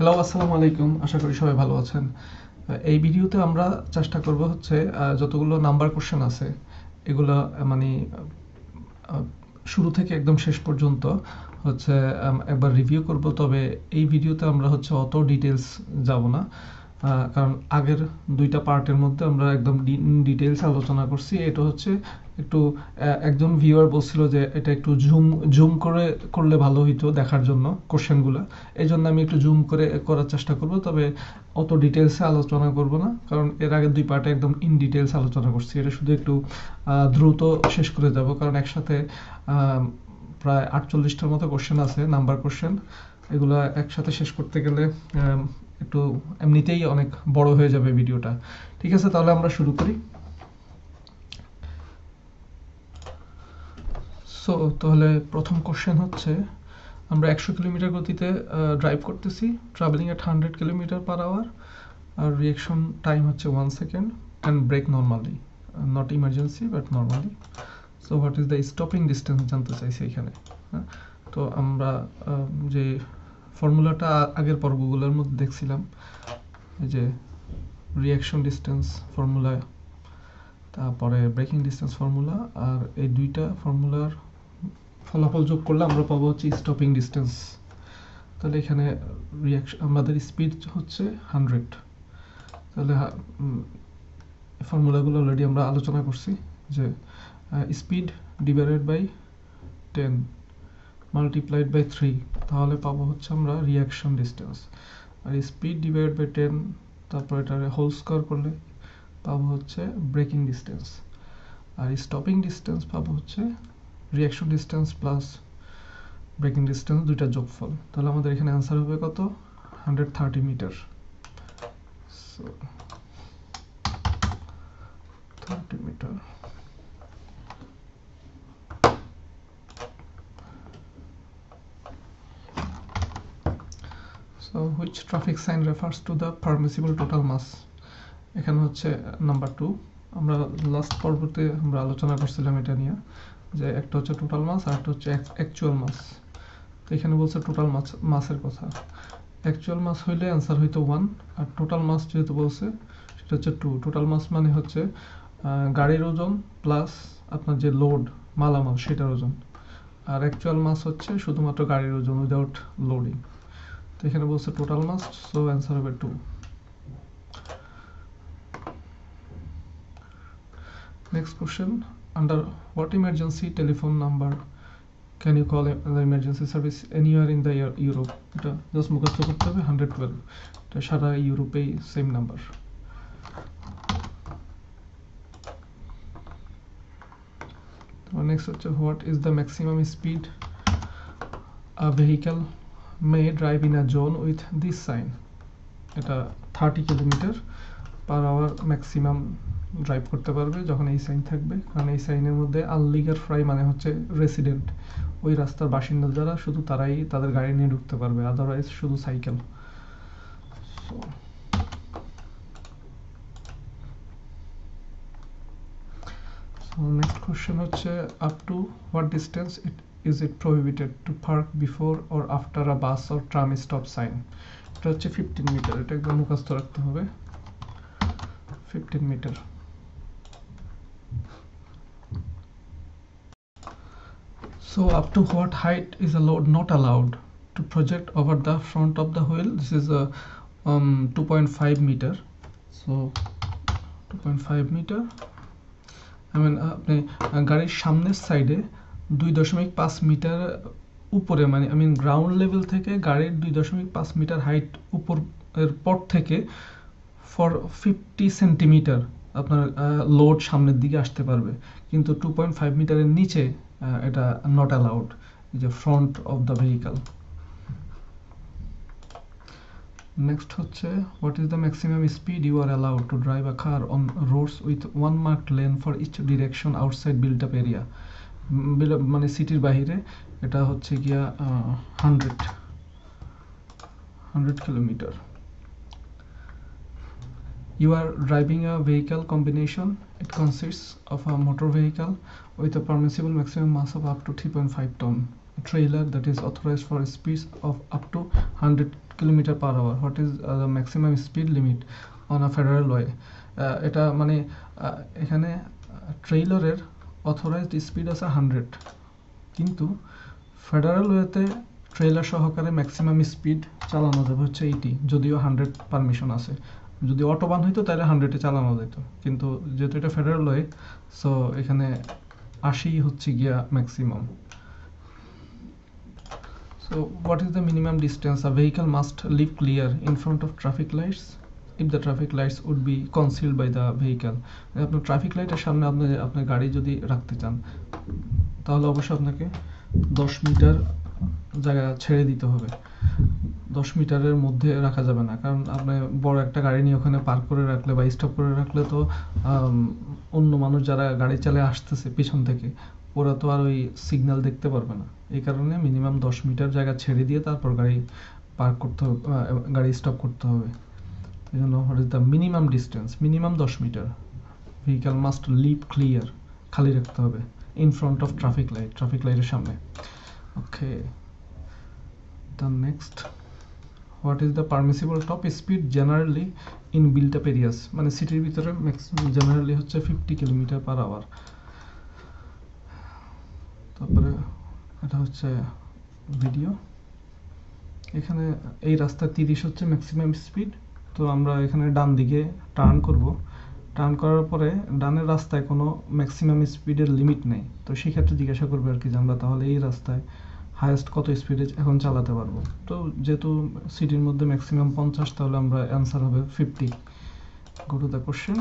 Hello, আসসালামু আলাইকুম। আশা করি সবাই ভালো আছেন। এই ভিডিওতে আমরা চেষ্টা করব হচ্ছে যতগুলো নাম্বার কোশ্চেন আছে এগুলো মানে আহ, শুরু থেকে একদম শেষ পর্যন্ত হচ্ছে একবার রিভিউ করব। তবে এই ভিডিওতে আমরা হচ্ছে অত ডিটেলস যাব না, কারণ আগের দুইটা পার্টের মধ্যে আমরা একদম ডিটেলস আলোচনা করছি। এটা হচ্ছে একটু একজন ভিউয়ার বলছিল যে এটা একটু জুম জুম করে করলে ভালো হইতো দেখার জন্য কোশ্চেনগুলো। এই জন্য আমি একটু জুম করে করার চেষ্টা করব, তবে অত ডিটেলসে আলোচনা করব না, কারণ এর আগের দুই পার্টে একদম ইন ডিটেলস আলোচনা করছি। এটা শুধু একটু দ্রুত শেষ করে যাব, কারণ একসাথে প্রায় 48টার মতো কোশ্চেন আছে, নাম্বার কোশ্চেন। এগুলো একসাথে শেষ করতে গেলে একটু এমনিতেই অনেক বড় হয়ে যাবে ভিডিওটা। ঠিক আছে, তাহলে আমরা শুরু করি। সো তাহলে প্রথম কোশ্চেন হচ্ছে, আমরা 100 কিলোমিটার গতিতে ড্রাইভ করতেছি, travelling at 100 kilometre per hour, আর রিঅ্যাকশন টাইম হচ্ছে 1 second, and brake normally, not emergency but normally. So what is the stopping distance জানতে চাইছি এখানে। তো আমরা যে ফর্মুলাটা আগের পর্বগুলোর মধ্যে দেখছিলাম, এই যে রিঅ্যাকশন ডিস্টেন্স ফর্মুলা, তারপরে ব্রেকিং ডিস্টেন্স ফর্মুলা, আর এই দুইটা ফর্মুলার ফলাফল যোগ করলে আমরা পাবো হচ্ছে স্টপিং ডিস্টেন্স। তাহলে এখানে আমাদের স্পিড হচ্ছে 100। তাহলে ফর্মুলাগুলো অলরেডি আমরা আলোচনা করছি, যে speed divided by 10 multiplied by 3, তাহলে পাবো হচ্ছে আমরা রিঅ্যাকশন ডিস্টেন্স। আর স্পিড ডিভাইডেড বাই 10, তারপর এটা হোল স্কোয়ার করলে পাবো হচ্ছে ব্রেকিং ডিস্টেন্স। আর স্টপিং ডিস্টেন্স পাবো হচ্ছে reaction distance plus braking distance, দুইটা যোগফল। তাহলে আমাদের এখানে অ্যান্সার হবে কত? 130 metre. So 30 metre. So which traffic sign refers to the permissible total mass? এখানে হচ্ছে নাম্বার 2। আমরা লাস্ট পর্বতে আমরা আলোচনা করছিলাম এটা নিয়ে, যে একটা হচ্ছে টোটাল মাস আর একটা হচ্ছে অ্যাকচুয়াল মাস। তো এখানে বলছে টোটাল মাসের কথা। অ্যাকচুয়াল মাস হইলে অ্যান্সার হইতো 1, আর টোটাল মাস যেহেতু বলছে সেটা হচ্ছে 2। টোটাল মাস মানে হচ্ছে গাড়ির ওজন প্লাস আপনার যে লোড মালামাল সেটার ওজন, আর অ্যাকচুয়াল মাস হচ্ছে শুধুমাত্র গাড়ির ওজন উইদাউট লোডিং। তো এখানে বলছে টোটাল মাস, সো অ্যান্সার হবে 2। Next question, under what emergency telephone number can you call the emergency service anywhere in the Europe? এটা জাস্ট মুখস্থ করতে হবে, 112। এটা সারা ইউরোপেই সেম নাম্বার। নেক্সট হচ্ছে, what is the maximum speed a vehicle may drive in a zone with this sign? এটা 30 kilometre per hour maximum drive করতে পারবে যখন এই সাইন থাকবে, কারণ এই সাইনের মধ্যে আনলিগার ফ্রাই মানে হচ্ছে রেসিডেন্ট, ওই রাস্তার বাসিন্দা যারা শুধু তারাই তাদের গাড়ি নিয়ে ঢুকতে পারবে, আদারওয়াইজ শুধু সাইকেল। সো নেক্সট কোশ্চেন হচ্ছে, up to what distance is it prohibited to park before or after a bus or tram stop sign? এটা হচ্ছে 15 মিটার। এটা একদম মুখস্থ রাখতে হবে, 15 metre. So up to what height is a load not allowed to project over the front of the wheel? This is a 2.5 meter. So 2.5 meter, I mean আপনি গাড়ির সামনের সাইডে 2.5 মিটার উপরে, মানে I mean গ্রাউন্ড লেভেল থেকে গাড়ির 2.5 metre height উপর এর পর থেকে ফর 50 সেন্টিমিটার আপনার লোড সামনের দিকে আসতে পারবে, কিন্তু 2.5 মিটারের নিচে এটা নট অ্যালাউড, যে front of the vehicle. Next হচ্ছে, what is the maximum speed you are allowed to drive a car on roads with 1 marked lane for each direction outside built up area? মানে সিটির বাহিরে এটা হচ্ছে গিয়া 100 kilometre. You are driving a vehicle combination. It consists of a motor vehicle with a permissible maximum mass of up to 3.5 ton, a trailer that is authorized for speeds of up to 100 km/h. What is the maximum speed limit on a federal way? এটা মানে এখানে ট্রেইলারের authorised speed আছে 100, কিন্তু federal ওয়েতে trailer সহকারে maximum speed চালানো যাবে হচ্ছে 80, যদিও 100 পারমিশন আছে। যদি অটোবান হইতো তাহলে 100-এ চালানো যেত, কিন্তু যেহেতু এটা ফেডারেল ওয়ে, সো এখানে 80 হচ্ছে গিয়া maximum. So what is the minimum distance a vehicle must leave clear in front of traffic lights if the traffic lights would be concealed by the vehicle? আপনার ট্রাফিক লাইটের সামনে আপনার গাড়ি যদি রাখতে চান, তাহলে অবশ্যই আপনাকে 10 মিটার জায়গা ছেড়ে দিতে হবে। 10 মিটারের মধ্যে রাখা যাবে না, কারণ আপনি বড় একটা গাড়ি নিয়ে ওখানে পার্ক করে রাখলে বা স্টপ করে রাখলে তো অন্য মানুষ যারা গাড়ি চালিয়ে আসতেছে পিছন থেকে, ওরা তো আর ওই সিগন্যাল দেখতে পারবে না। এই কারণে মিনিমাম 10 মিটার জায়গা ছেড়ে দিয়ে তারপর গাড়ি পার্ক করতে হবে, গাড়ি স্টপ করতে হবে। এই জন্য what is the minimum distance? Minimum 10 metre. Vehicle must leave clear, খালি রাখতে হবে, in front of traffic light, traffic লাইটের সামনে। ওকে, the next, what is the permissible top speed generally in built up areas? মানে সিটির ভিতরে ম্যাক্সিমাম জেনারেলি হচ্ছে 50 km/h। তারপরে এটা হচ্ছে ভিডিও। এখানে এই রাস্তা 30 হচ্ছে ম্যাক্সিমাম স্পিড। তো আমরা এখানে ডান দিকে টার্ন করব। টার্ন করার পরে ডানের রাস্তায় কোনো ম্যাক্সিমাম স্পিডের লিমিট নেই, তো সেই ক্ষেত্রে জিজ্ঞাসা করবে আর কি যে আমরা তাহলে এই রাস্তায় হাইয়েস্ট কত স্পিডে এখন চালাতে পারবো। তো যেহেতু সিটির মধ্যে ম্যাক্সিমাম 50, তাহলে আমরা অ্যান্সার হবে 50। Go to the question.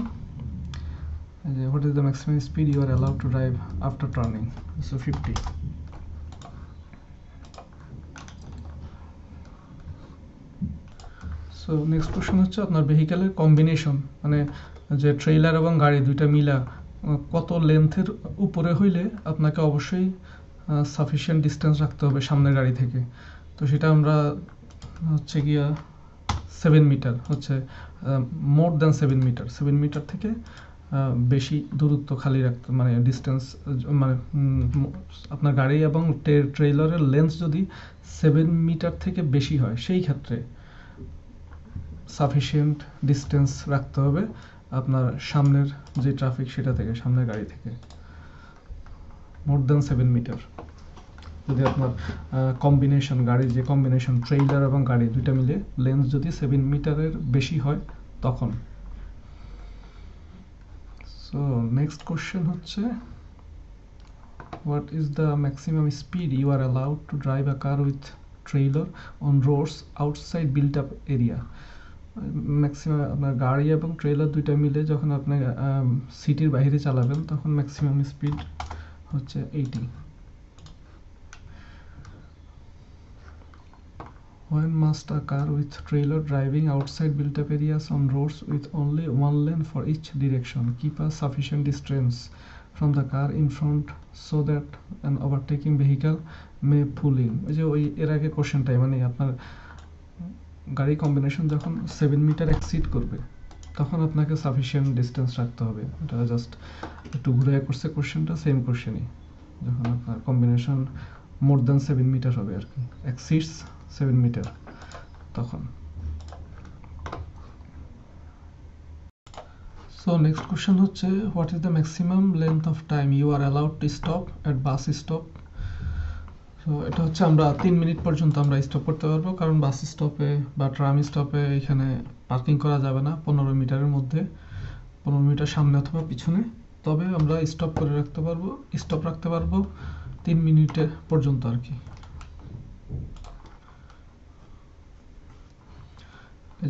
What is the maximum speed you are allowed to drive after turning? So 50। So next question হচ্ছে আপনার ভেহিক্যালের কম্বিনেশন, মানে যে ট্রেইলার এবং গাড়ি দুইটা মিলা কত লেন্থের উপরে হইলে আপনাকে অবশ্যই সাফিসিয়েন্ট ডিস্টেন্স রাখতে হবে সামনের গাড়ি থেকে। তো সেটা আমরা হচ্ছে গিয়া 7 মিটার হচ্ছে মোর দ্যান 7 মিটার, 7 মিটার থেকে বেশি দূরত্ব খালি রাখতে, মানে ডিস্টেন্স, মানে আপনার গাড়ি এবং ট্রেইলারের লেন্থ যদি 7 মিটার থেকে বেশি হয়, সেই ক্ষেত্রে সাফিসিয়েন্ট ডিস্টেন্স রাখতে হবে আপনার সামনের যে ট্রাফিক সেটা থেকে, সামনের গাড়ি থেকে মোর দ্যান 7 মিটার। যদি আপনার কম্বিনেশন গাড়ির যে কম্বিনেশন ট্রেইলার এবং গাড়ি দুইটা মিলে লেন্থ যদি 7 মিটারের বেশি হয় তখন। সো নেক্সট কোশ্চেন হচ্ছে what is the maximum speed you are allowed to drive a car with trailer on roads outside built up area? Maximum আপনার গাড়ি এবং ট্রেইলার দুইটা মিলে যখন আপনি সিটির বাইরে চালাবেন তখন ম্যাক্সিমাম স্পিড হচ্ছে 80। When must a car with trailer driving outside built-up areas on roads with only one lane for each direction keep a sufficient distance from the car in front so that an overtaking vehicle may pull in? ওই যে ওই এর আগে কোশ্চেনটাই, মানে আপনার গাড়ি combination যখন 7 metre exceed করবে তখন আপনাকে সাফিসিয়েন্ট ডিস্টেন্স রাখতে হবে। এটা জাস্ট একটু ঘুরে করছে কোশ্চেনটা, সেম কোশ্চেনই। যখন আপনার কম্বিনেশন মোর দ্যান 7 মিটার হবে আর কি, এক্সিডস 7 মিটার, তখন। সো নেক্সট কোশ্চেন হচ্ছে what is the maximum length of time you are allowed to stop at bus stop? So এটা হচ্ছে আমরা 3 মিনিট পর্যন্ত আমরা স্টপ করতে পারবো, কারণ বাস স্টপে বা ট্রাম স্টপে এখানে পার্কিং করা যাবে না 15 মিটারের মধ্যে, 15 মিটার সামনে অথবা পিছনে। তবে আমরা স্টপ করে রাখতে পারবো, স্টপ রাখতে পারবো 3 মিনিটের পর্যন্ত আর কি।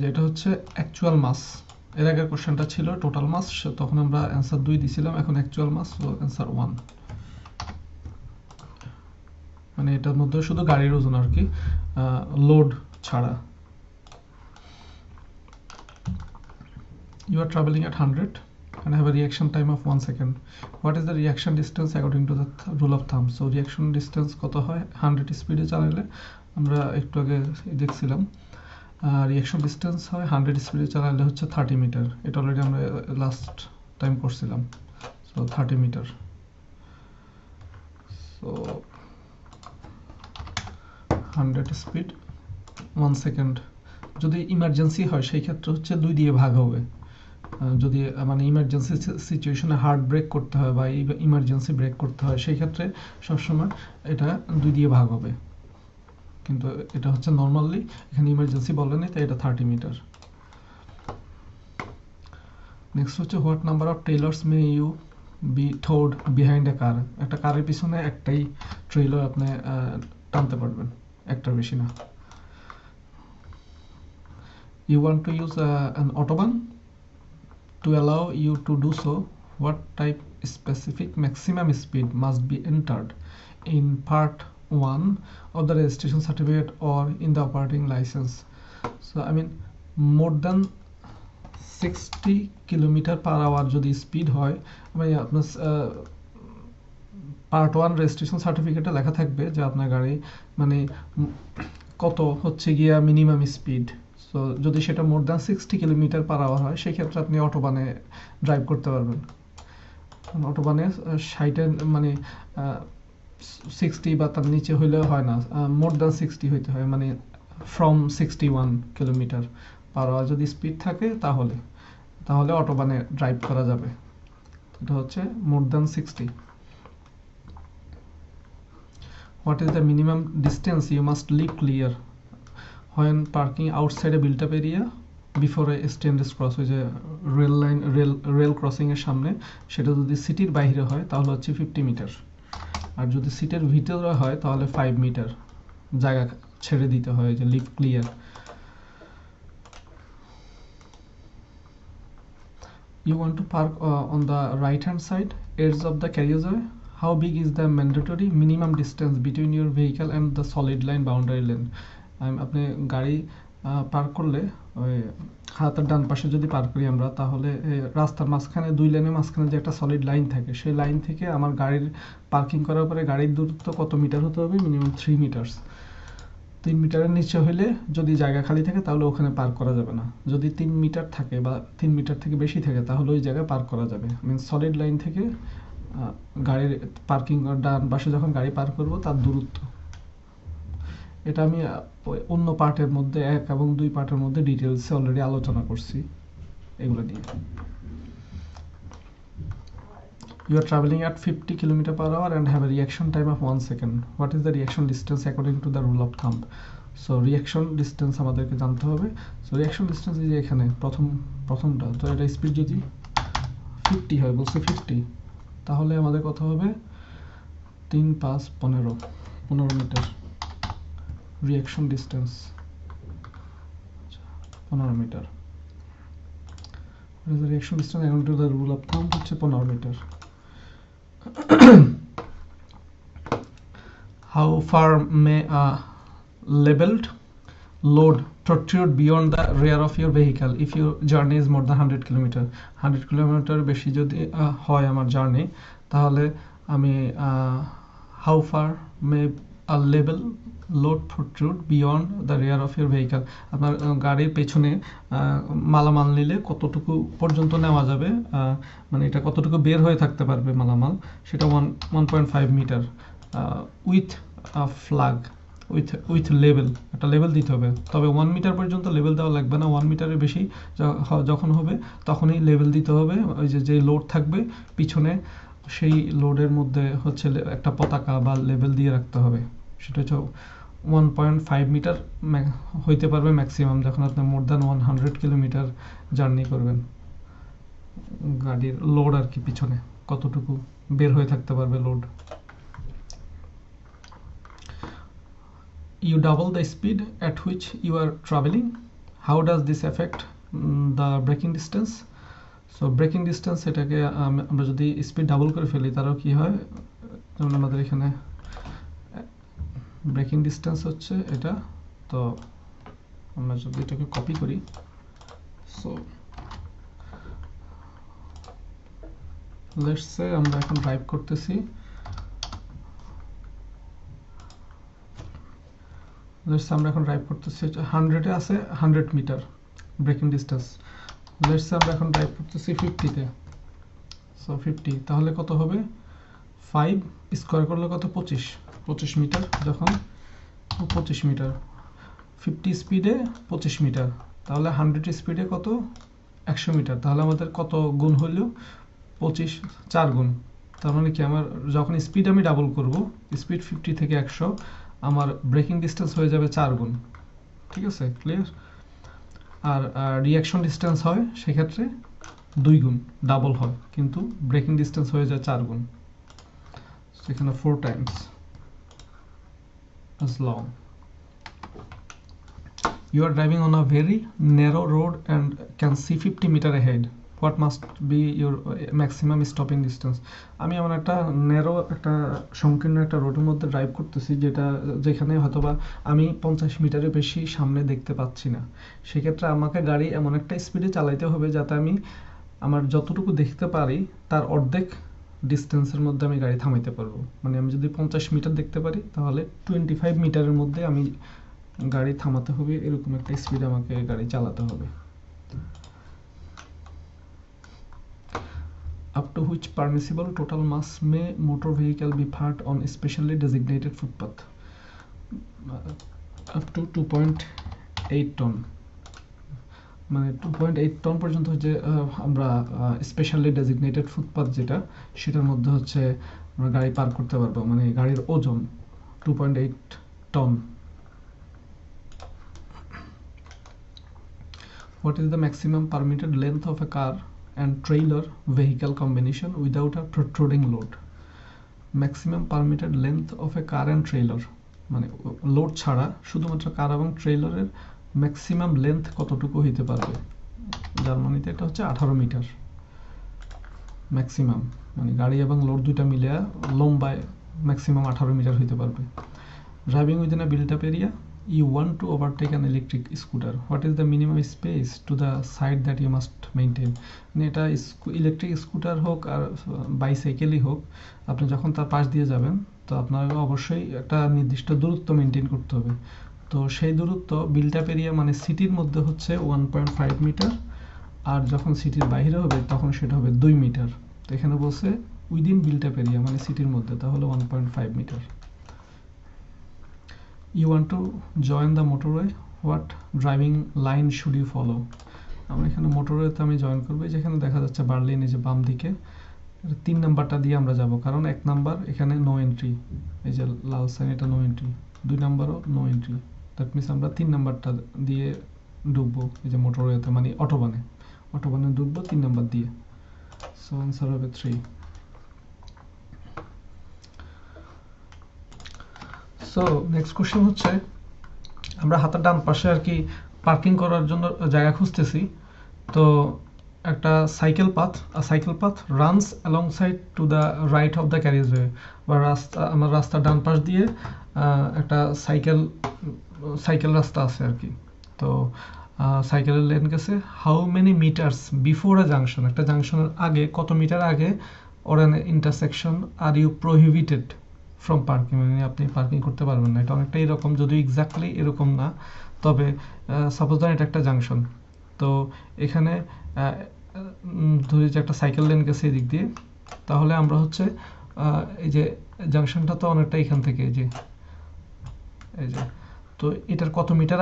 এটা হচ্ছে অ্যাকচুয়াল মাস। এর আগের কোশ্চেনটা ছিল টোটাল মাস, তখন আমরা অ্যান্সার 2 দিছিলাম, এখন অ্যাকচুয়াল মাস, সো অ্যান্সার 1। মানে এটার মধ্যে শুধু গাড়ির ওজন আর কি, লোড ছাড়া। You are traveling at 100 and have a reaction time of 1 second. What is the reaction distance according to the rule of thumb? So reaction distance কত হয় 100 স্পিডে চালালে? আমরা একটু আগে দেখছিলাম রিঅ্যাকশন ডিস্টেন্স হয় 100 স্পিডে চালালে হচ্ছে 30 মিটার। এটা অলরেডি আমরা লাস্ট টাইম করছিলাম। So 30 metre. So 100 speed 1 second যদি ইমার্জেন্সি হয় সেই ক্ষেত্রে হচ্ছে 2 দিয়ে ভাগ হবে। যদি মানে ইমার্জেন্সি সিচুয়েশনে হার্ড ব্রেক করতে হয় বা ইমার্জেন্সি ব্রেক করতে হয় সেই ক্ষেত্রে সবসময় এটা 2 দিয়ে ভাগ হবে, কিন্তু এটা হচ্ছে নর্মালি এখানে ইমার্জেন্সি বলেনি তাই এটা 30 মিটার। নেক্সট হচ্ছে what number of trailers may you be থ্রোড বিহাইন্ড এ কার। একটা কারের পিছনে একটাই ট্রেলার আপনি টানতে পারবেন, একটার বেশি না। You want to use an autobahn? To allow you to do so, what type specific maximum speed must be entered in part 1 of the registration certificate or in the operating license? So I mean more than 60 km/h যদি speed হয়, মানে আপনার part 1 registration সার্টিফিকেটে লেখা থাকবে যে আপনার গাড়ি মানে কত হচ্ছে গিয়া মিনিমাম স্পিড। সো যদি সেটা মোর দ্যান 60 km/h হয় সেই ক্ষেত্রে আপনি অটোবানে ড্রাইভ করতে পারবেন। অটোবানে 60 মানে 60 বা তার নিচে হইলে হয় না, মোর দ্যান 60 হইতে হয়, মানে ফ্রম 61 km/h যদি স্পিড থাকে তাহলে অটোবানে ড্রাইভ করা যাবে। এটা হচ্ছে more than 60। What is the minimum distance you must leave clear when parking outside a built-up area before a stainless cross? ওই যে রেল ক্রসিং এর সামনে, সেটা যদি সিটির বাইরে হয় তাহলে হচ্ছে 50 মিটার, আর যদি সিটির ভিতরে হয় তাহলে 5 মিটার জায়গা ছেড়ে দিতে হয়, যে leave clear. You want to park on the right hand side edge of the carriageway. How big is the mandatory minimum distance between your vehicle and the solid line boundary lane? আপনি গাড়ি park করলে ওই হাতের ডান পাশে যদি park করি আমরা, তাহলে রাস্তার মাঝখানে 2 লেনের মাঝখানে যে একটা সলিড লাইন থাকে, সেই লাইন থেকে আমার গাড়ির পার্কিং করার পরে গাড়ির দূরত্ব কত মিটার হতে হবে? Minimum 3 metre. 3 মিটারের নিচে হইলে যদি জায়গা খালি থাকে তাহলে ওখানে পার্ক করা যাবে না। যদি 3 মিটার থাকে বা 3 মিটার থেকে বেশি থাকে তাহলে ওই জায়গায় পার্ক করা যাবে। মিন্স সলিড লাইন থেকে গাড়ির পার্কিং ডান পাশে যখন গাড়ি পার্ক করব তার দূরত্ব। এটা আমি অন্য পার্টের মধ্যে 1 এবং 2 পার্টের মধ্যে ডিটেইলসে অলরেডি আলোচনা করছি এগুলো নিয়ে। You are traveling at 50 km/h and have a reaction time of 1 second. What is the reaction distance according to the rule of thumb? So reaction distance আমাদেরকে জানতে হবে। So reaction distance এই যে এখানে প্রথমটা, তো এটা স্পিড যদি 50 হয়, বলছে 50, তাহলে আমাদের কত হবে? 3 5 15 metre reaction distance, 15 metre. What is the reaction distance according to the rule of thumb? হচ্ছে 15 metre. How far may a labeled load protrude beyond the rear of your vehicle if your journey is more than 100 km? 100 kilometre বেশি যদি হয় আমার journey, তাহলে আমি how far may a label load protrude beyond the rear of your vehicle, আপনার গাড়ির পেছনে মালামাল নিলে কতটুকু পর্যন্ত নেওয়া যাবে, মানে এটা কতটুকু বের হয়ে থাকতে পারবে মালামাল, সেটা 1.5 metre with flag with level, একটা লেভেল দিতে হবে। তবে 1 মিটার পর্যন্ত লেভেল দেওয়া লাগবে না, 1 মিটারের বেশি যখন হবে তখনই লেভেল দিতে হবে। ওই যে লোড থাকবে পিছনে সেই লোডের মধ্যে হচ্ছে একটা পতাকা বা লেভেল দিয়ে রাখতে হবে। সেটা হচ্ছে 1.5 মিটার হইতে পারবে ম্যাক্সিমাম যখন আপনি মোর দ্যান 100 কিলোমিটার জার্নি করবেন। গাড়ির লোড আর কি পিছনে কতটুকু বের হয়ে থাকতে পারবে load. You double the speed at which you are traveling. How does this affect the braking distance? So braking distance এটাকে আমরা যদি স্পিড ডাবল করে ফেলি তারও কি হয়, যেমন আমাদের এখানে ব্রেকিং ডিস্টেন্স হচ্ছে এটা, তো আমরা যদি এটাকে কপি করি, সো লেটস সে আমরা এখন ড্রাইভ করতেছি, আমরা এখন ড্রাইভ করতেছি 100-এ আছে 100 metre braking distance. Let's say আমরা এখন ড্রাইভ করতেছি 50-তে, সো 50, তাহলে কত হবে? 5 স্কয়ার করলে কত? 25 মিটার, যখন 25 মিটার 50 স্পিডে 25 মিটার, তাহলে 100 স্পিডে কত 100 মিটার, তাহলে আমাদের কত গুণ হইল 25, 4 গুণ। তার মানে কি আমার যখন স্পিড আমি ডাবল করব, স্পিড 50 থেকে 100, আমার ব্রেকিং ডিস্টেন্স হয়ে যাবে 4 গুণ। ঠিক আছে, ক্লিয়ার? আর রিঅ্যাকশন ডিস্টেন্স হয় সেক্ষেত্রে 2 গুণ, ডাবল হয়, কিন্তু ব্রেকিং ডিস্টেন্স হয়ে যায় 4 গুণ। সেখানে 4 Times as long. You are driving on a very narrow road and can see 50 meter ahead. What must be your maximum stopping distance? আমি এমন একটা ন্যারো একটা সংকীর্ণ একটা রোডের মধ্যে ড্রাইভ করতেছি যেখানে হয়তোবা আমি 50 মিটারের বেশি সামনে দেখতে পাচ্ছি না। সেক্ষেত্রে আমাকে গাড়ি এমন একটা স্পিডে চালাইতে হবে যাতে আমি আমার যতটুকু দেখতে পারি তার অর্ধেক ডিস্টেন্সের মধ্যে আমি গাড়ি থামাইতে পারবো। মানে আমি যদি 50 মিটার দেখতে পারি তাহলে 25 মিটারের মধ্যে আমি গাড়ি থামাতে হবে, এরকম একটা স্পিড আমাকে গাড়ি চালাতে হবে। Up to which permissible total mass may motor vehicle be parked on specially designated footpath? Up to 2.8 ton, মানে 2.8 টন পর্যন্ত হচ্ছে আমরা স্পেশালি ডেজিগনেটেড ফুটপাথ যেটা, সেটার মধ্যে হচ্ছে আমরা গাড়ি পার্ক করতে পারবো। মানে গাড়ির ওজন 2.8 ton. What is the maximum permitted length of a car and trailer vehicle combination without a protruding load? Maximum permitted length of a car and trailer, মানে লোড ছাড়া শুধুমাত্র কার এবং ট্রেলারের ম্যাক্সিমাম লেন্থ কতটুকু হইতে পারবে। জার্মানিতে এটা হচ্ছে 18 মিটার ম্যাক্সিমাম, মানে গাড়ি এবং লোড দুইটা মিলে লম্বায় ম্যাক্সিমাম 18 মিটার হইতে পারবে। Driving within a built up area, you want to overtake an electric scooter. What is the minimum space to the side that you must maintain? মানে এটা ইলেকট্রিক স্কুটার হোক আর বাইসাইকেলই হোক, আপনি যখন তার পাশ দিয়ে যাবেন তো আপনাকে অবশ্যই একটা নির্দিষ্ট দূরত্ব মেনটেন করতে হবে। তো সেই দূরত্ব বিল্ট আপ এরিয়া মানে সিটির মধ্যে হচ্ছে 1.5 মিটার, আর যখন সিটির বাইরে হবে তখন সেটা হবে 2 মিটার। তো এখানে বলছে উইদিন বিল্ট আপ এরিয়া মানে সিটির মধ্যে, তাহলে 1.5 metre. You want to join the motorway, what driving line should you follow? আমরা এখানে মোটরওয়েতে আমি জয়েন করব, যেখানে দেখা যাচ্ছে বার্লিন, এই যে বাম দিকে 3 নাম্বারটা দিয়ে আমরা যাব, কারণ 1 নাম্বার এখানে নো এন্ট্রি, এই যে লাল সাইন এটা নো এন্ট্রি, 2 নাম্বারও নো এন্ট্রি, দ্যাট মিন্স আমরা 3 নাম্বারটা দিয়ে ঢুকবো এই যে মোটরওয়েতে, মানে অটোবানে ঢুকবো 3 নাম্বার দিয়ে। সো আনসার হবে 3। সো নেক্সট কোশ্চেন হচ্ছে, আমরা হাতের ডান পাশে আর কি পার্কিং করার জন্য জায়গা খুঁজতেছি। তো একটা cycle path runs alongside to the right of the carriageway, বা আমার রাস্তার ডান পাশ দিয়ে একটা সাইকেল রাস্তা আছে আর কি। তো সাইকেলের লেন গেছে how many metres before a junction, একটা জাংশনের আগে কত মিটার আগে or an intersection are you prohibited from parking, মানে আপনি পার্কিং করতে পারবেন না। এটা অনেকটা এরকম, যদি এক্স্যাক্টলি এরকম না, তবে সাপোজ ধরেন এটা একটা জাংশন, তো এখানে ধরি যে একটা সাইকেল লেন গেছে এদিক দিয়ে, তাহলে আমরা হচ্ছে এই যে জাংশনটা তো অনেকটা এখান থেকে এই যে তো এটার কত মিটার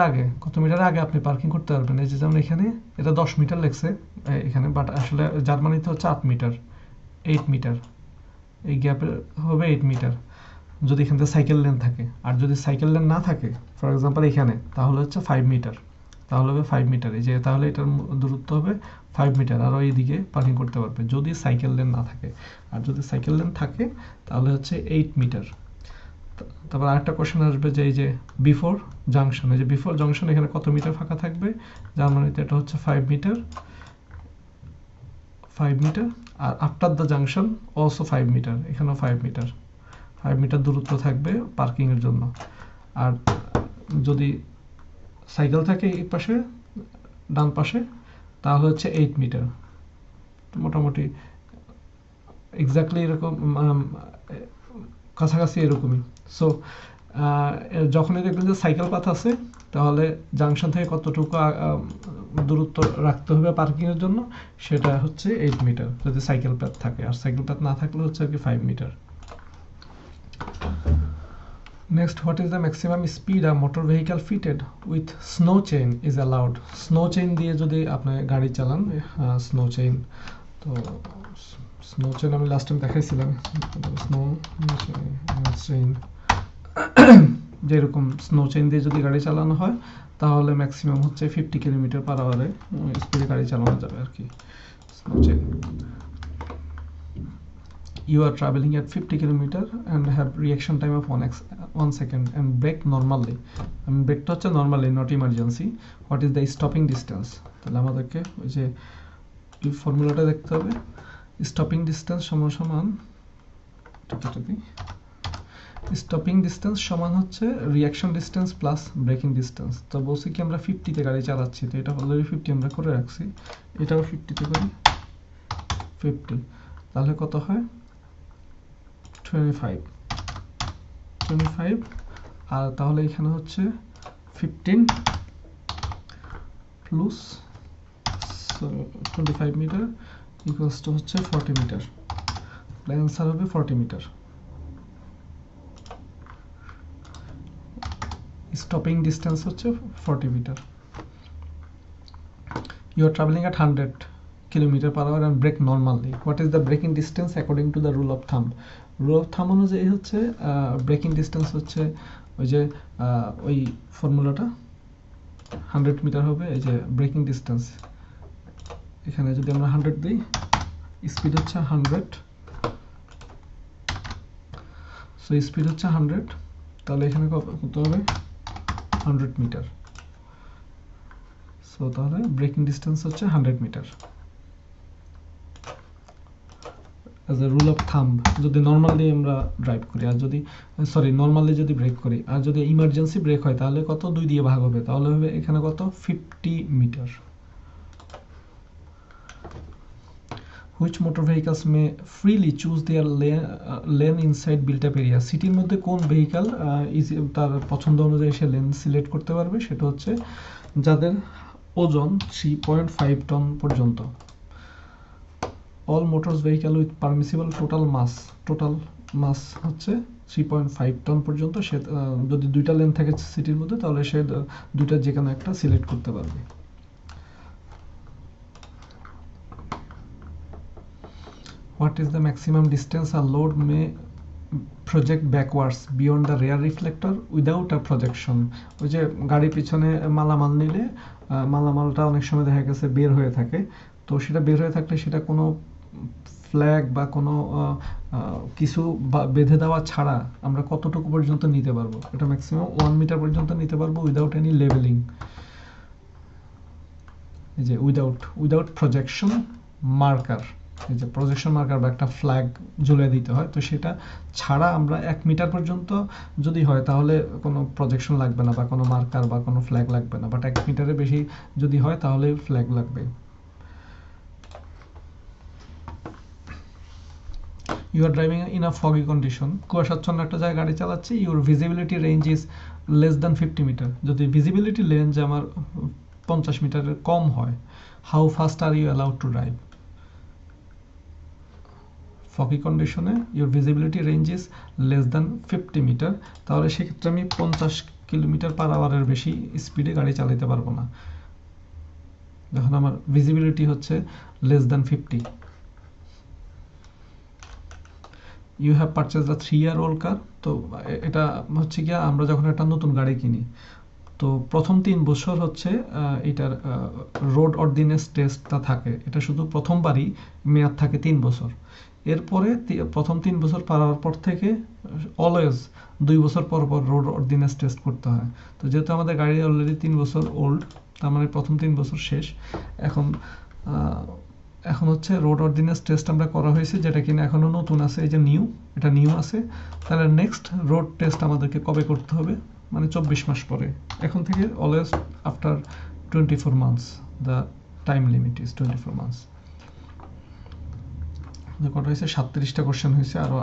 আগে আপনি পার্কিং করতে পারবেন। এই যে যেমন এখানে এটা 10 মিটার লেখছে এখানে, বাট আসলে জার্মানিতে হচ্ছে 8 মিটার, এই গ্যাপের হবে 8 মিটার যদি এখান থেকে সাইকেল লেন থাকে। আর যদি সাইকেল লেন না থাকে, ফর এক্সাম্পল এখানে, তাহলে হচ্ছে 5 মিটার, তাহলে হবে 5 মিটার, এই যে তাহলে এটার দূরত্ব হবে 5 মিটার, আরও এইদিকে পার্কিং করতে পারবে যদি সাইকেল লেন না থাকে। আর যদি সাইকেল লেন থাকে তাহলে হচ্ছে 8 মিটার। তারপর আরেকটা কোশ্চেন আসবে যে এই যে বিফোর জাংশন, এই যে বিফোর জাংশন এখানে কত মিটার ফাঁকা থাকবে, জার্মানিতে এটা হচ্ছে 5 মিটার, আর after the junction also 5 metre, এখানেও 5 মিটার দূরত্ব থাকবে পার্কিং এর জন্য। আর যদি সাইকেল থাকে এই পাশে ডান পাশে, তাহলে হচ্ছে 8 মিটার। মোটামুটি এক্স্যাক্টলি এরকম কাছাকাছি এরকমই। সো যখনই দেখবেন যে সাইকেল পাথ আছে, তাহলে জাংশন থেকে কতটুকু দূরত্ব রাখতে হবে পার্কিং এর জন্য, সেটা হচ্ছে 8 মিটার যদি সাইকেল পাথ থাকে, আর সাইকেল পাথ না থাকলে হচ্ছে আর কি 5 metre. Next, what is the maximum speed a motor vehicle fitted with snow chain is allowed? Snow chain দিয়ে যদি আপনি গাড়ি চালান, snow chain, তো snow chain আমি লাস্ট টাইম দেখাইছিলাম, snow chain যেরকম স্নো চেইন দিয়ে যদি গাড়ি চালানো হয় তাহলে ম্যাক্সিমাম হচ্ছে 50 km/h স্পিডে গাড়ি চালানো যাবে আর কি। Snow chain, you are traveling at 50 km and have reaction time of 1 second and brake normally, ব্রেকটা হচ্ছে normally not emergency, what is the stopping distance? তাহলে আমাদেরকে ওই যে এই ফর্মুলাটা দেখতে হবে, stopping distance সমান স্টপিং ডিস্টেন্স সমান হচ্ছে reaction distance plus braking distance. তো বলছি কি আমরা 50 তে গাড়ি চালাচ্ছি, তো এটা অলরেডি 50 আমরা করে রাখছি, এটাও 50 তে করি 50, তাহলে কত হয় 25, আর তাহলে এখানে হচ্ছে 15 প্লাস 25 মিটার ইকুয়ালস টু হচ্ছে 40 মিটার, অ্যান্সার হবে 40 মিটার। stopping distance হচ্ছে 40 metre. you are traveling at 100 km/h and brake normally, what is the braking distance according to the rule of thumb? rule of thumb অনুযায়ী হচ্ছে braking distance হচ্ছে ওই যে ওই ফর্মুলাটা 100 মিটার হবে, এই যে braking distance, এখানে যদি আমরা 100 দিই, স্পিড হচ্ছে 100, সো স্পিড হচ্ছে 100, তাহলে এখানে কত হবে 100 মিটার, সো তাহলে ব্রেকিং ডিস্টেন্স হচ্ছে 100 metre as a rule of thumb। যদি নরমালি আমরা ড্রাইভ করি, আর যদি নরমালি যদি ব্রেক করি, আর যদি ইমার্জেন্সি ব্রেক হয় তাহলে কত 2 দিয়ে ভাগ হবে, তাহলে হবে এখানে কত 50 metre. which motor vehicles may freely choose their lane inside built up area? সিটির মধ্যে কোন ভেহিকল তার পছন্দ অনুযায়ী সে লেন সিলেক্ট করতে পারবে, সেটা হচ্ছে যাদের ওজন 3.5 টন পর্যন্ত। all motors vehicle with permissible total mass হচ্ছে 3.5 টন পর্যন্ত, সে যদি দুইটা লেন থাকে সিটির মধ্যে তাহলে সে দুইটা যে কোনো একটা সিলেক্ট করতে পারবে। what is the maximum distance a load may project backwards beyond the rear reflector without a projection? ওই যে গাড়ি পিছনে মালামাল নিলে মালামালটা অনেক সময় দেখা গেছে বের হয়ে থাকে, তো সেটা বের হয়ে থাকলে সেটা কোনো ফ্ল্যাগ বা কোনো কিছু বেঁধে দেওয়া ছাড়া আমরা কতটুকু পর্যন্ত নিতে পারবো? এটা ম্যাক্সিমাম 1 মিটার পর্যন্ত নিতে পারবো উইদাউট এনি লেভেলিং, এই যে উইদাউট প্রজেকশন মার্কার, এই যে প্রজেকশন মার্কার বা একটা ফ্ল্যাগ ঝুলিয়ে দিতে হয়, তো সেটা ছাড়া আমরা 1 মিটার পর্যন্ত যদি হয় তাহলে কোনো প্রজেকশন লাগবে না বা কোনো মার্কার বা কোনো ফ্ল্যাগ লাগবে না, বাট 1 মিটারের বেশি যদি হয় তাহলে ফ্ল্যাগ লাগবে। you are driving in a foggy condition, কুয়াশাচ্ছন্ন একটা জায়গায় গাড়ি চালাচ্ছি, your visibility range is less than 50 metre, যদি ভিজিবিলিটি রেঞ্জ আমার 50 মিটারের কম হয়, how fast are you allowed to drive? foggy condition এ your visibility range is less than 50 metre, তাহলে সেক্ষেত্রে আমি 50 km/h এর বেশি স্পিডে গাড়ি চালাতে পারবো না যখন আমার ভিজিবিলিটি হচ্ছে less than 50। you have purchased a 3-year-old car, তো এটা হচ্ছে কি আমরা যখন একটা নতুন গাড়ি কিনি তো প্রথম 3 বছর হচ্ছে এটার রোড অর্ডিন্যান্স টেস্টটা থাকে, এটা শুধু প্রথমবারই মেয়াদ থাকে 3 বছর, এরপরে প্রথম 3 বছর পার হওয়ার পর থেকে অলওয়েজ 2 বছর পর পর রোড অর্ডিন্যান্স টেস্ট করতে হয়। তো যেহেতু আমাদের গাড়ি অলরেডি 3 বছর ওল্ড, তার মানে প্রথম 3 বছর শেষ, এখন হচ্ছে রোড অর্ডিন্যান্স টেস্ট আমরা করা হয়েছে, যেটা কিনা এখনো নতুন আছে, এই যে এটা নিউ আছে, তাহলে নেক্সট রোড টেস্ট আমাদেরকে কবে করতে হবে, মানে 24 মাস পরে, এখন থেকে always after 24 months, the time limit is 24 months. কত হয়েছে 37টা কোশ্চেন হয়েছে, আরো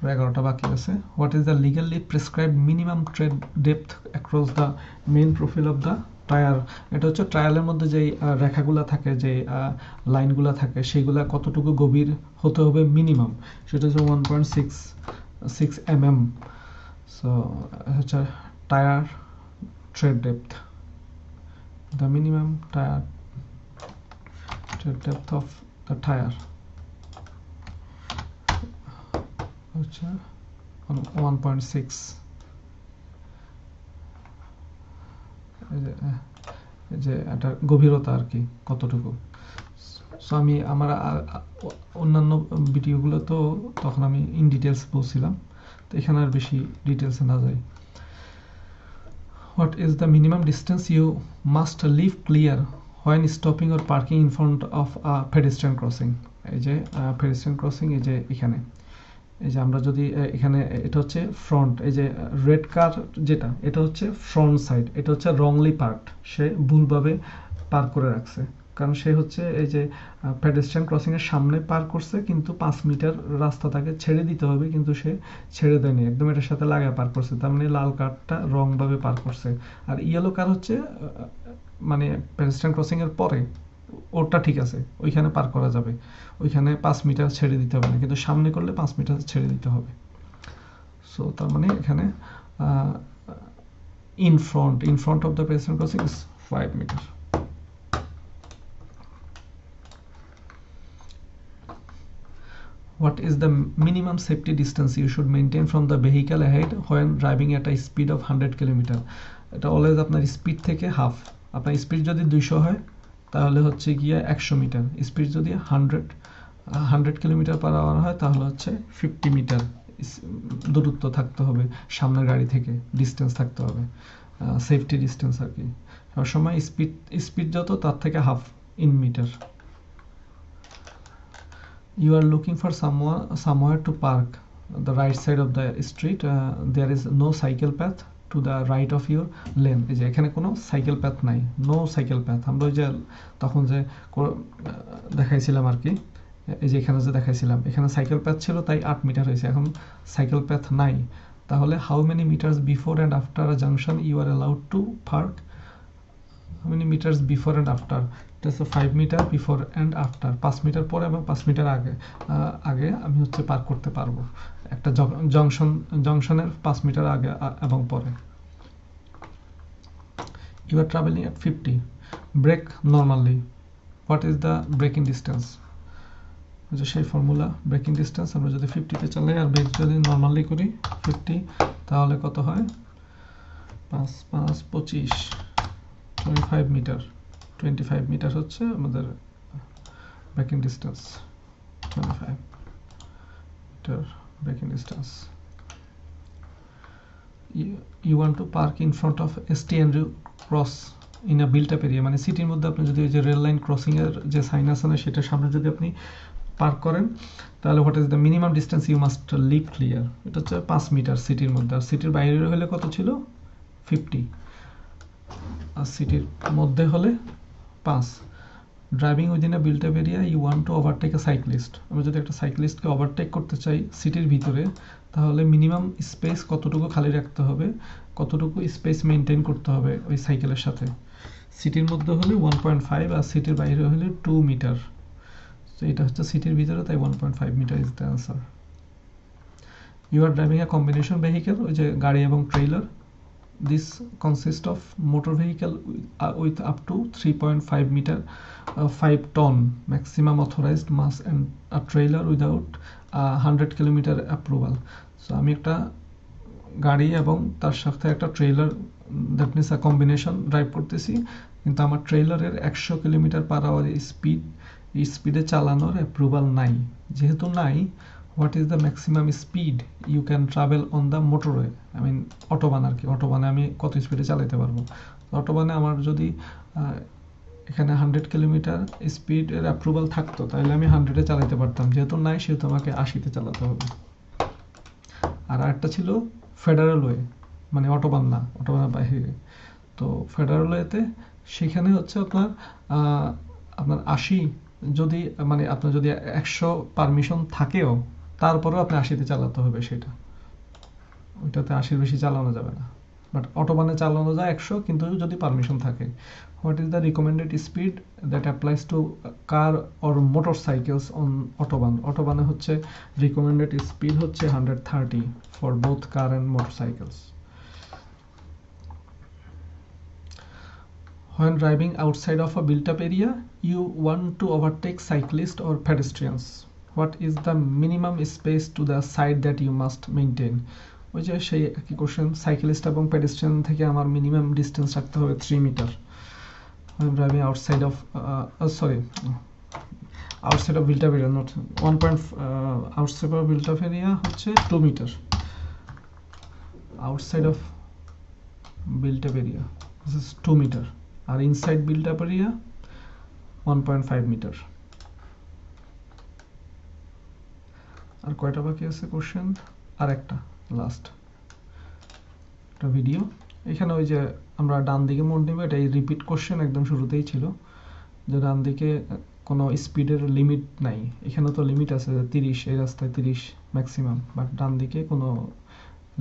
11টা বাকি আছে। What is the legally prescribed minimum trade depth across the main profile of the tyre? এটা হচ্ছে ট্রায়ালের মধ্যে যে রেখাগুলো থাকে, যে লাইনগুলো থাকে, সেগুলো কতটুকু গভীর হতে হবে মিনিমাম, সেটা হচ্ছে 1.66 mm। সো হচ্ছে tyre tread depth, the minimum tire tread depth of the tire হচ্ছে 1.6, এই যে এটা গভীরতা আর কি কতটুকু। সো আমি আমার অন্যান্য ভিডিওগুলো তো তখন আমি ইন ডিটেলস বলছিলাম, তো এখানে আর বেশি ডিটেলসে না যাই। What is the minimum distance you must leave clear when stopping or parking in front of a pedestrian crossing? এই যে pedestrian crossing, এই যে এখানে, এই যে আমরা যদি এখানে, এটা হচ্ছে ফ্রন্ট, এই যে রেড কার যেটা, এটা হচ্ছে ফ্রন্ট সাইড, এটা হচ্ছে রংলি পার্কড, সে ভুলভাবে পার্ক করে রাখছে, কারণ সে হচ্ছে এই যে পেডেস্ট্রিয়ান ক্রসিং এর সামনে পার করছে, কিন্তু 5 মিটার রাস্তা তাকে ছেড়ে দিতে হবে, কিন্তু সে ছেড়ে দেয়নি, একদম এটার সাথে লাগায় পার করছে, তার মানে লাল কারটা রং ভাবে পার করছে। আর ইয়েলো কার হচ্ছে মানে পেডেস্ট্রিয়ান ক্রসিং এর পরে, ওটা ঠিক আছে, ওইখানে পার করা যাবে, ওইখানে 5 মিটার ছেড়ে দিতে হবে না, কিন্তু সামনে করলে 5 মিটার ছেড়ে দিতে হবে। সো তার মানে এখানে in front of the pedestrian crossing is 5 meter. What is the minimum safety distance you should maintain from the vehicle ahead when driving at a speed of 100 km? এটা অলওয়েজ আপনার speed থেকে half, আপনার speed যদি 200 হয় তাহলে হচ্ছে গিয়ে 100 metre, speed যদি 100 কিলোমিটার পার আওয়ার হয় তাহলে হচ্ছে 50 মিটার দূরত্ব থাকতে হবে সামনের গাড়ি থেকে, ডিস্টেন্স থাকতে হবে, সেফটি ডিস্টেন্স আর কি। সবসময় স্পিড যত তার থেকে half in metre. You are looking for somewhere to park the right side of the street. There is no cycle path to the right of your lane. এই যে এখানে কোনো সাইকেল প্যাথ নাই, নো সাইকেল প্যাথ। আমরা ওই যে তখন যে দেখাইছিলাম আর কি, এই যে এখানে যে দেখাইছিলাম, এখানে সাইকেল প্যাথ ছিল তাই 8 মিটার হয়েছে, এখন সাইকেল প্যাথ নাই। তাহলে how many metres before and after a junction you are allowed to park? How many metres before and after? এটা হচ্ছে 5 metre before and after, 5 metre পরে এবং 5 মিটার আগে আমি হচ্ছে পার্ক করতে পারবো, একটা জংশনের 5 মিটার আগে এবং পরে। You are traveling at 50, brake normally, what is the braking distance? যে সেই ফর্মুলা, ব্রেকিং ডিস্টেন্স আমরা যদি 50 চালাই আর ব্রেক যদি নর্মালি করি 50, তাহলে কত হয়? 5 5 25, 25 মিটার, 25 মিটার হচ্ছে আমাদের braking distance, 25 metre braking distance. You want to park in front of ST Andrew Cross in a built up area, মানে সিটির মধ্যে আপনি যদি ওই যে রেল লাইন ক্রসিং এর যে সাইন আছে না, সেটার সামনে যদি আপনি পার্ক করেন তাহলে what is the minimum distance you must leave clear? এটা হচ্ছে 5 মিটার সিটির মধ্যে, আর সিটির বাইরে হলে কত ছিল? 50, আর সিটির মধ্যে হলে 5। Driving within a built up area, you want to overtake a cyclist, আমি যদি একটা সাইক্লিস্টকে ওভারটেক করতে চাই সিটির ভিতরে, তাহলে মিনিমাম স্পেস কতটুকু খালি রাখতে হবে, কতটুকু স্পেস মেনটেন করতে হবে ওই সাইকেলের সাথে? সিটির মধ্যে হলে 1.5 আর সিটির বাইরে হলে 2 মিটার। তো এটা হচ্ছে সিটির ভিতরে, তাই 1.5 metre is the answer. You are driving a combination vehicle, ওই যে গাড়ি এবং trailer, this consists of motor vehicle with up to 3.5 meter 5 ton maximum authorized mass and a trailer without 100 kilometer approval. So আমি একটা গাড়ি এবং তার সাথে একটা trailer, that means a combination drive করতেছি, কিন্তু আমার ট্রেইলারের 100 কিলোমিটার পার আওয়ার স্পিডে চালানোর অ্যাপ্রুভাল নাই। যেহেতু নাই, what is the maximum speed you can travel on the motorway, I mean Autobahn আর কি, অটোবানে আমি কত স্পিডে চালাতে পারবো? অটোবানে আমার যদি এখানে 100 কিলোমিটার স্পিডের অ্যাপ্রুভাল থাকতো তাহলে আমি 100-এ চালাতে পারতাম, যেহেতু নাই সেহেতু আমাকে 80-তে চালাতে হবে। আর একটা ছিল ফেডারেল ওয়ে, মানে অটোবান না, অটোবানের বাইরে। তো ফেডারেল ওয়েতে সেখানে হচ্ছে আপনার 80, যদি মানে আপনার যদি 100 পারমিশন থাকেও তারপরেও আপনি 80-তে চালাতে হবে, সেটা ওইটাতে 80-র বেশি চালানো যাবে না। বাট অটোবানে চালানো যায় 100 কিন্তু যদি পারমিশন থাকে। What is the recommended speed that applies to car or motorcycles on Autobahn? অটোবানে হচ্ছে রিকমেন্ডেড স্পিড হচ্ছে 130 for both car and motorcycles. When driving outside of a built-up area, you want to overtake cyclists or pedestrians. What is the minimum space to the side that you must maintain? ওই যে সেই একই question, cyclist এবং pedestrian থেকে আমার minimum distance রাখতে হবে 3 metre. When driving outside of outside of built-up area, not 1. outside of built-up area হচ্ছে 2 metre. outside of built-up area this is 2 metre, আর ইনসাইড built-up area 1.5 মিটার। আর কয়টা বাকি আছে কোশ্চেন? আর একটা লাস্ট একটা ভিডিও। এখানে ওই যে আমরা ডান দিকে মোড় নিব, এটা এই রিপিট কোশ্চেন একদম শুরুতেই ছিল যে ডান দিকে কোনো স্পিডের লিমিট নাই। এখানে তো লিমিট আছে 30, এই রাস্তায় 30 ম্যাক্সিমাম, বাট ডান দিকে কোনো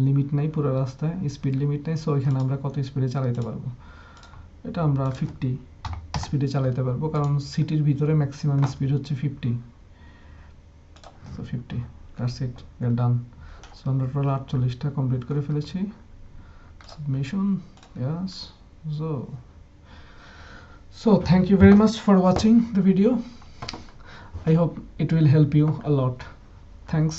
লিমিট নাই, পুরো রাস্তায় স্পিড লিমিট নাই। সো এখানে আমরা কত স্পিডে চালাতে পারবো? এটা আমরা 50 স্পিডে চালাতে পারবো, কারণ সিটির ভিতরে ম্যাক্সিমাম স্পিড হচ্ছে 50। So 50, that's it, we are done. So আমরা টোটাল 48টা কমপ্লিট করে ফেলেছি। Submission, yes. So thank you very much for watching the video. I hope it will help you a lot. Thanks.